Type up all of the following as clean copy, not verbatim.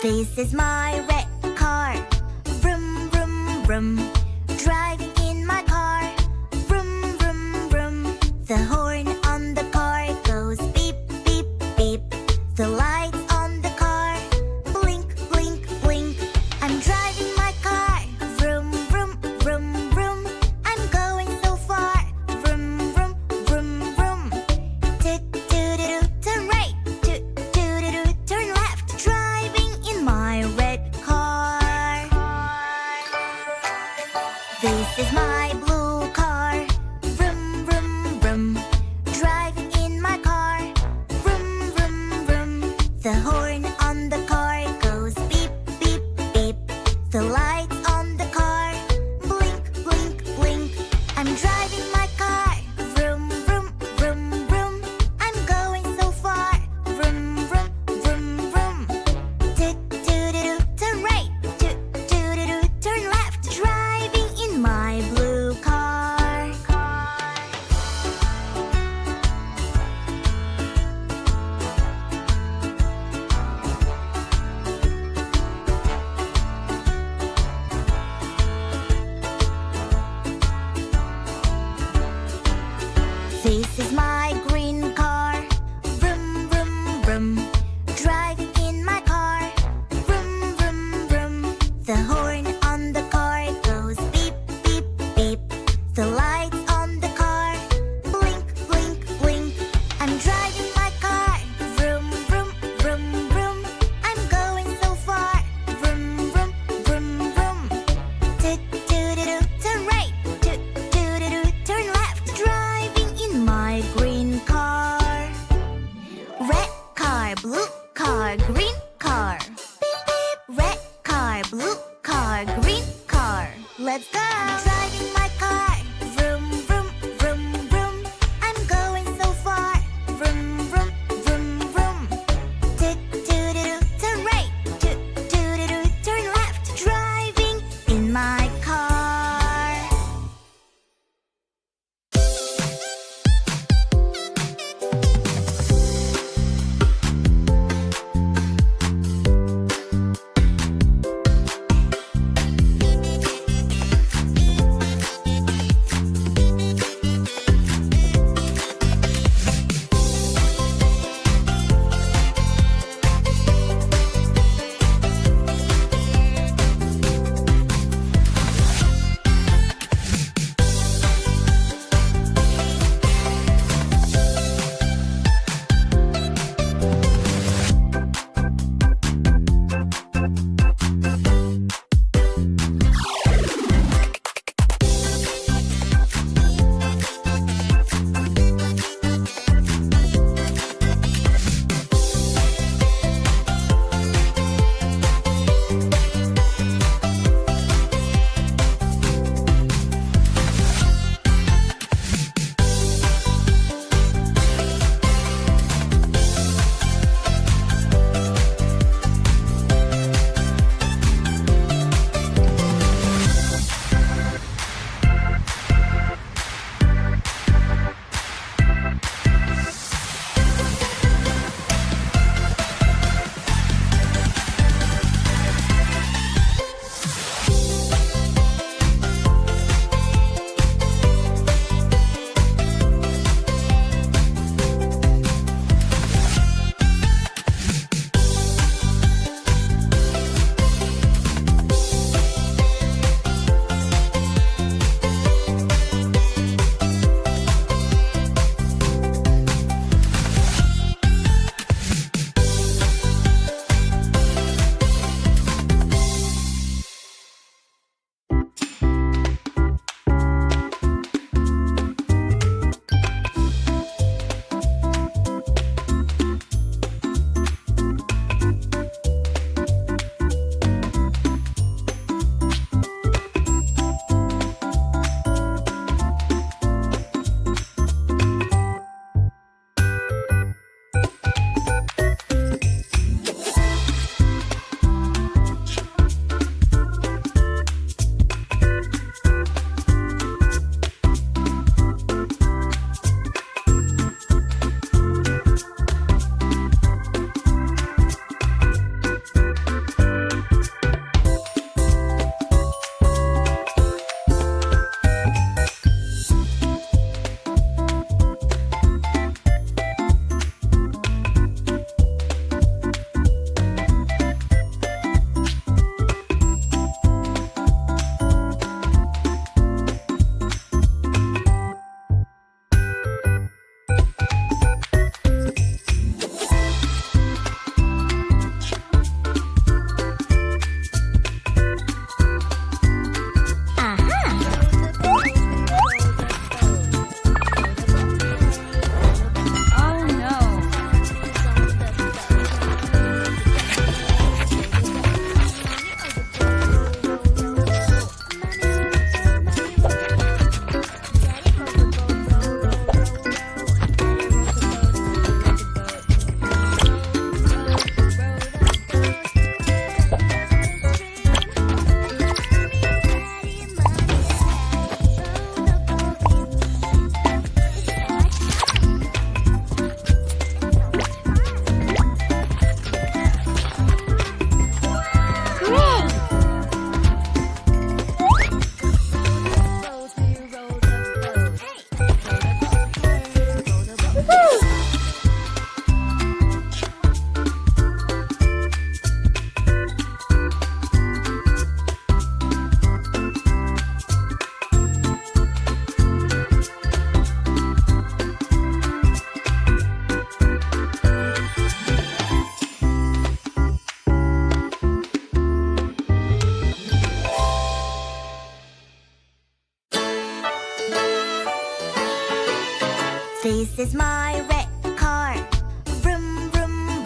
This is my red car. Vroom, vroom, vroom. Driving in my car. Vroom, vroom, vroom. The horn on the car goes beep, beep, beep. The lights on the car blink, blink, blink. I'm driving my car. Vroom, vroom, vroom, vroom. I'm going so far. Vroom, vroom, vroom, vroom. Toot-toot-a-doo, turn right. Toot-toot-a-doo, turn left. Driving in my red car. This is my blue car. Vroom, vroom, vroom. Driving in my car. Vroom, vroom, vroom. The horn on the car goes beep, beep, beep. The lights on the car blink, blink, blink. I'm driving my car. Vroom, vroom, vroom, vroom. I'm going so far. Vroom, vroom, vroom, vroom. Toot-toot-a-doo, turn right. Toot-toot-a-doo, turn left. Driving in my blue car. This is my green car. Vroom, vroom, vroom. Driving in my car. Vroom, vroom, vroom. The horn on the car goes beep, beep, beep. The lights on the car blink, blink, blink. I'm driving my car. Vroom, vroom, vroom, vroom. I'm going so far. Vroom, vroom, vroom, vroom. Toot-toot-a-doo, turn right. Toot-toot-a-doo, turn left. Driving in my green car. Red car, blue car, green car. Beep, beep. Red car, blue car, green car. Let's go! Driving my car. Vroom, vroom, vroom, vroom. I'm going so far. Vroom, vroom, vroom, vroom. Toot-toot-a-doo, turn right. Toot-toot-a-doo, turn left. Driving in my car.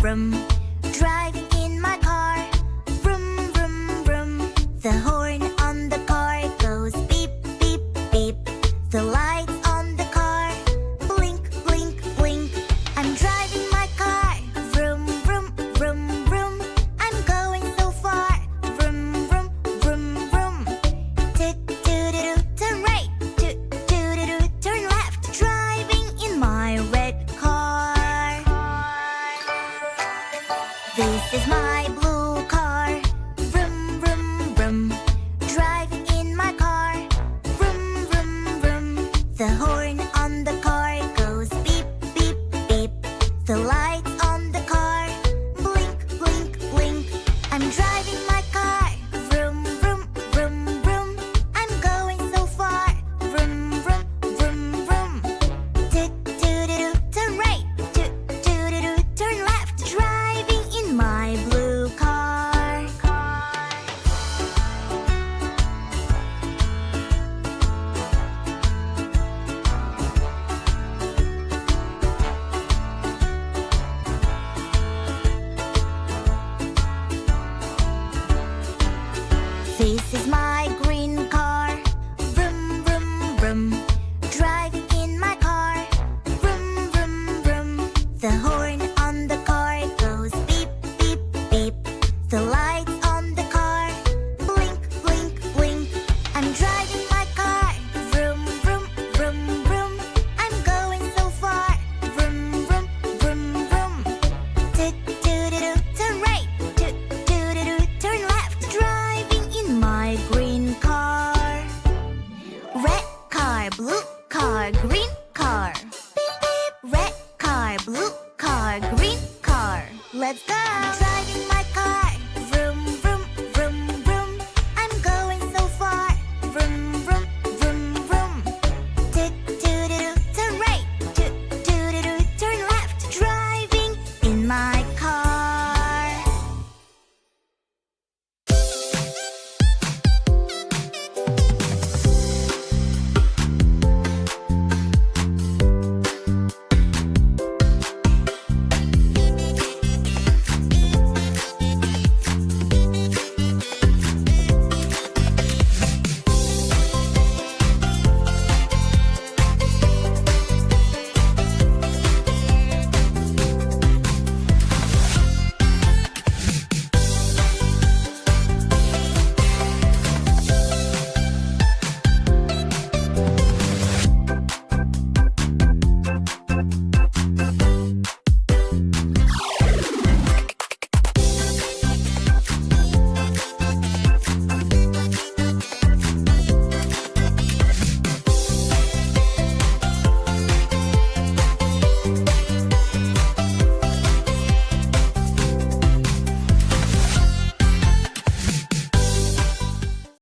vroom. Driving in my car, vroom, vroom, vroom. The horn on the car goes beep, beep, beep. The lights on the car blink, blink, blink. I'm driving my car, vroom, vroom, vroom, vroom. I'm going so far, vroom, vroom, vroom, vroom. Toot-toot-a-doo, turn right, toot-toot-a-doo, turn left. Driving in my red car. This is my blue car, vroom, vroom, vroom. Driving in my car, vroom, vroom, vroom. The horn on the car goes beep, beep, beep. The lights on the car blink, blink, blink. I'm driving my car, vroom, vroom, vroom, vroom. I'm going so far, vroom, vroom, vroom, vroom. Toot-toot-a-doo, turn right, toot-toot-a-doo, turn left. Driving in my blue car. This is my green car, vroom, vroom, vroom. Driving in my car, vroom, vroom, vroom. The horn on the car goes beep, beep, beep. The lights on the car blink, blink, blink. I'm driving my car, vroom, vroom, vroom, vroom. I'm going so far, vroom, vroom, vroom, vroom. Toot-toot-a-doo, turn right, toot-toot-a-doo, turn left. Driving in my green car. Red car, blue car, green car. Beep, beep. Red car, blue car, green car. Let's go!